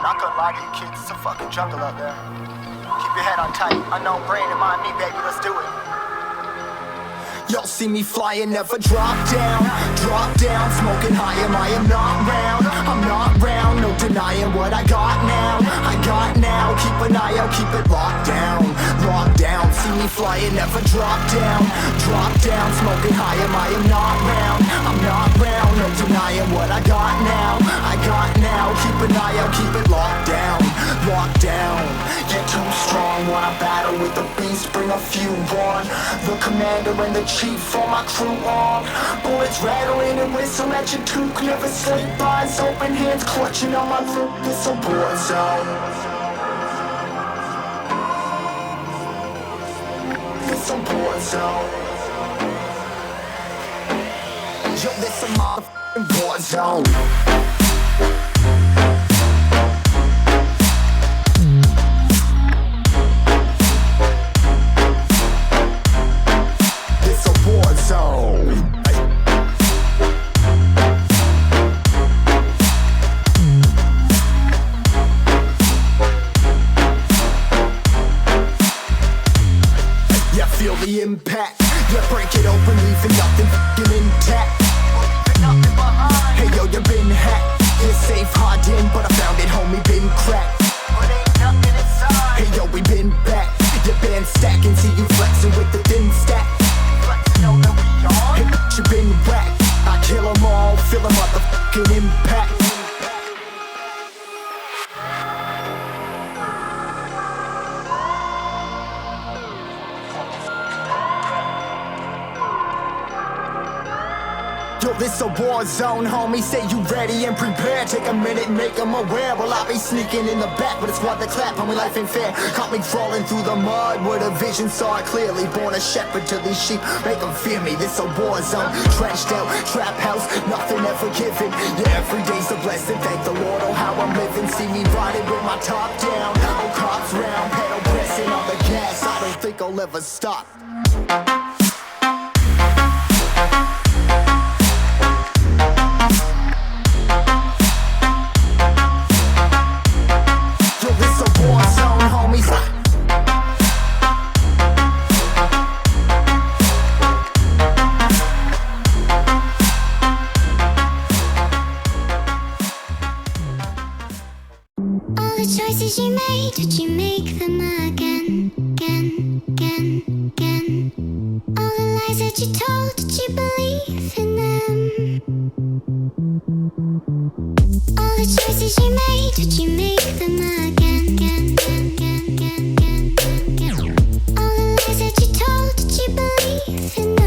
Not gonna lie to you kids, it's a fucking jungle out there. Keep your head on tight, unknown brain and mind me, baby, let's do it. Y'all see me flying, never drop down, smoking high, I am not round, I'm not round, no denying what I got now, keep an eye out, keep it locked down, see me flying, never drop down, smoking high, I am not round, no denying what I got now, keep an eye out, keep it locked down, get too strong when I battle with the beast, bring a few on, the commander and the chief for my crew on, bullets rattling and whistle at your toque, never sleep, eyes open, hands clutching on my loop, it's a war zone. It's a war zone. Yo, this a motherfucking war zone. The impact, yeah, break it open, leaving nothing f***ing intact. Hey yo, you been hacked, you're safe hiding, but I found it, homie, been cracked. But ain't nothing inside. Hey yo, we been back, your band stacking, see you flexing with the thin stack. Flexing on that we on. Hey, you been whacked, I kill 'em all, feel a motherfucking impact. Yo, this a war zone, homie, say you ready and prepared. Take a minute, make them aware. Well, I'll be sneaking in the back, but it's what the clap, homie, life ain't fair. Caught me crawling through the mud where the vision saw it clearly. Born a shepherd to these sheep, make them fear me. This a war zone, trashed out, trap house, nothing ever given. Yeah, every day's a blessing, thank the Lord, oh how I'm living. See me riding with my top down, oh cops round, pedal pressing on the gas. I don't think I'll ever stop. Choices you made, did you make them again, again? All the lies that you told, did you believe in them? All the choices you made, did you make them again, again? All the lies that you told, did you believe in them?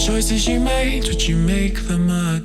Choices you made, did you make them again?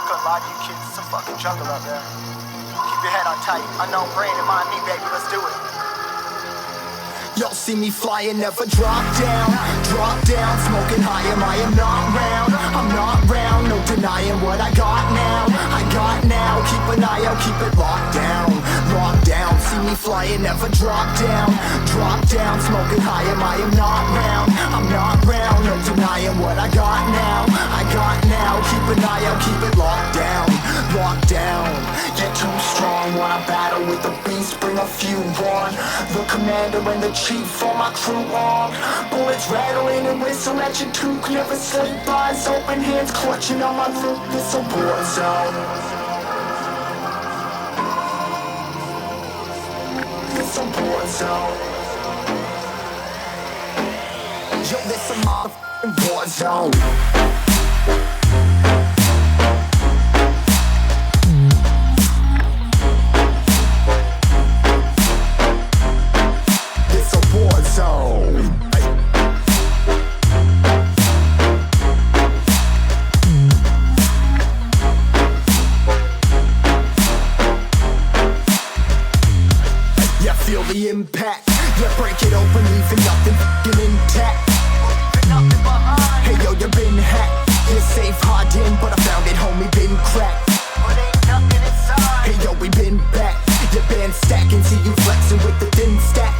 not gonna lie to you kids, it's a fucking jungle out there. Keep your head on tight, unknown brain in mind me, baby, let's do it. Y'all see me flying, never drop down, smoking high, I am not round, I'm not round, no denying what I got now, keep an eye out, keep it locked down, see me flying, never drop down, smoking high, I am not round, I'm not round, no denying what I got now, keep an eye out, keep it locked down, get too strong when I battle with the beast, bring a few on, the commander and the chief for my crew on, bullets rattling and whistle at your toque, never sleep, eyes open, hands clutching on my loot, this a war zone. This a war zone. Yo, this a motherfucking war zone. The impact, yeah, break it open, leaving nothing f***ing intact. Hey yo, you been hacked, you're safe, hardened, but I found it, homie, been cracked. But ain't nothing inside. Hey yo, we been back, your band stacking, see you flexing with the thin stack.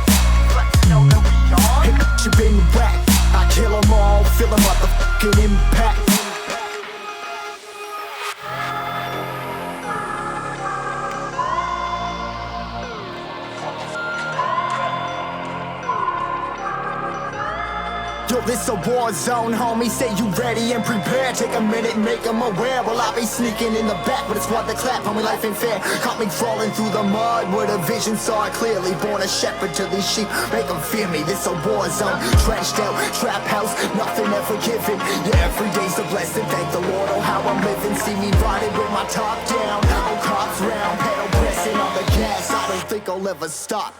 Flexing on the beyond. Hey, you been whacked, I kill 'em all, feel the motherfucking impact. Yo, this a war zone, homie, say you ready and prepared. Take a minute, make them aware. Well, I be sneaking in the back, but it's what the clap, homie, life ain't fair. Caught me crawling through the mud with a vision, saw it clearly. Born a shepherd to these sheep, make them fear me. This a war zone, trashed out, trap house, nothing ever given. Yeah, every day's a blessing, thank the Lord, oh how I'm living. See me riding with my top down, oh cops round, pedal pressing on the gas. I don't think I'll ever stop.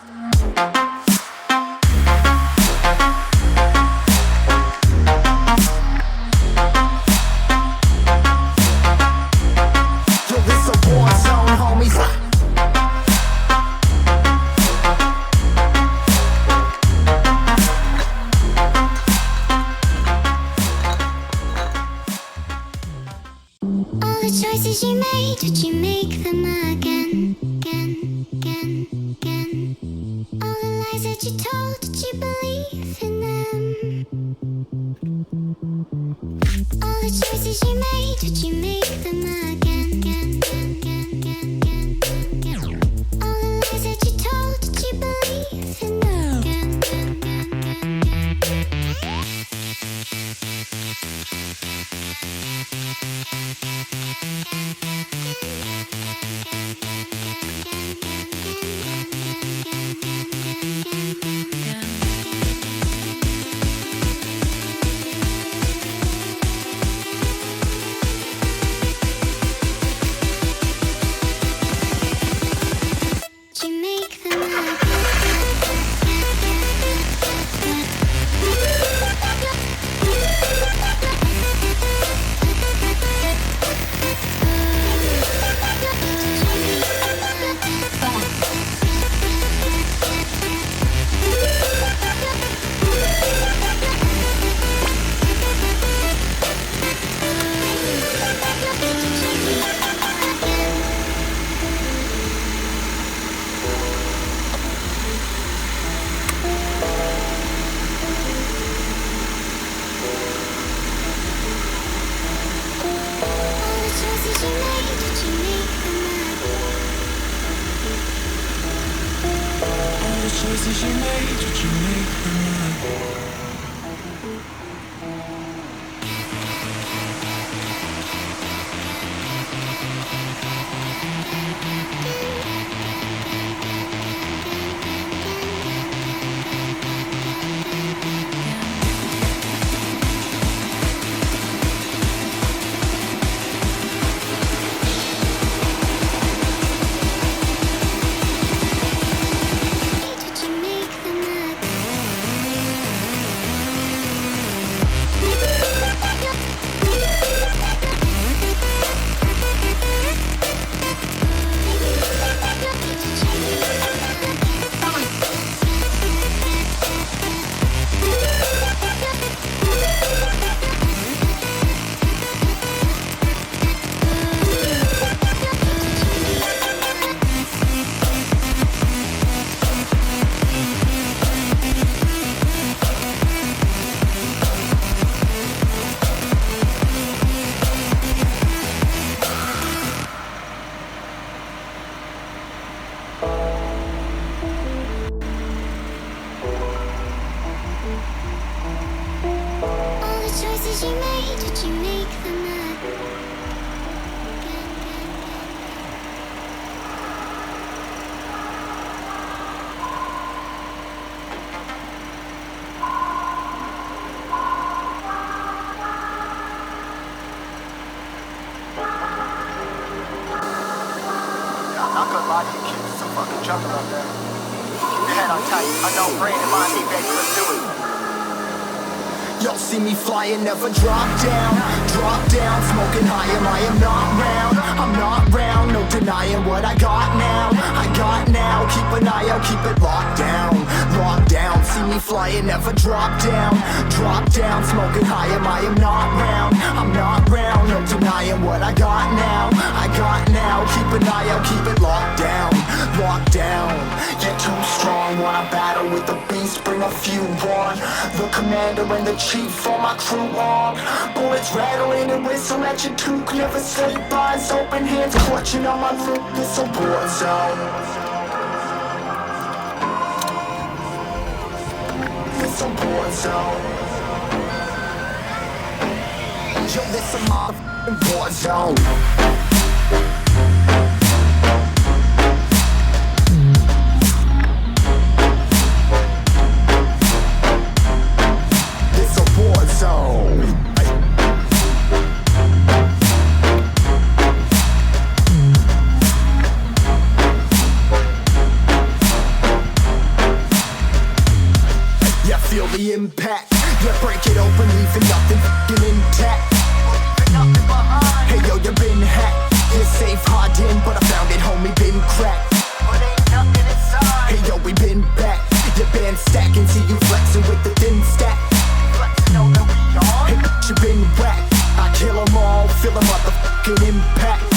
All the choices you made, did you make them again, again, again, again? All the lies that you told, did you believe in them? All the choices you made, did you make them again, again, again, again, again, again? All the lies that you told, did you believe in them? Again, again, again, again, again. Choices you made, did you make them up? Did you make them again? fucking jungle out there. Keep your head on tight. Unknown brain and mind me, baby, let's do it. Y'all see me flying, never drop down, smoking high, I am not round, I'm not round, no denying what I got now, keep an eye out, keep it locked down, see me flying, never drop down, smoking high, I am not round, I'm not round, no denying what I got now, keep an eye out, keep it locked down, you're too strong, wanna battle with the beast, bring a few on, the commander and the chief on my crew on, bullets rattling and whistle at your toque, never sleep, eyes open, hands clutching on my loop, it's a war zone. It's a war zone. Yo, this a motherfucking war zone. It's a war zone. Feel the impact, yeah, break it open, leaving nothing f***ing intact. Hey yo, you been hacked, you're safe, hard in, but I found it, homie, been cracked. But ain't nothing inside. Hey yo, we been back, your band stacking, see you flexing with the thin stack. Flexing on that we on. Hey, you been whacked, I kill 'em all, feel a motherfucking impact.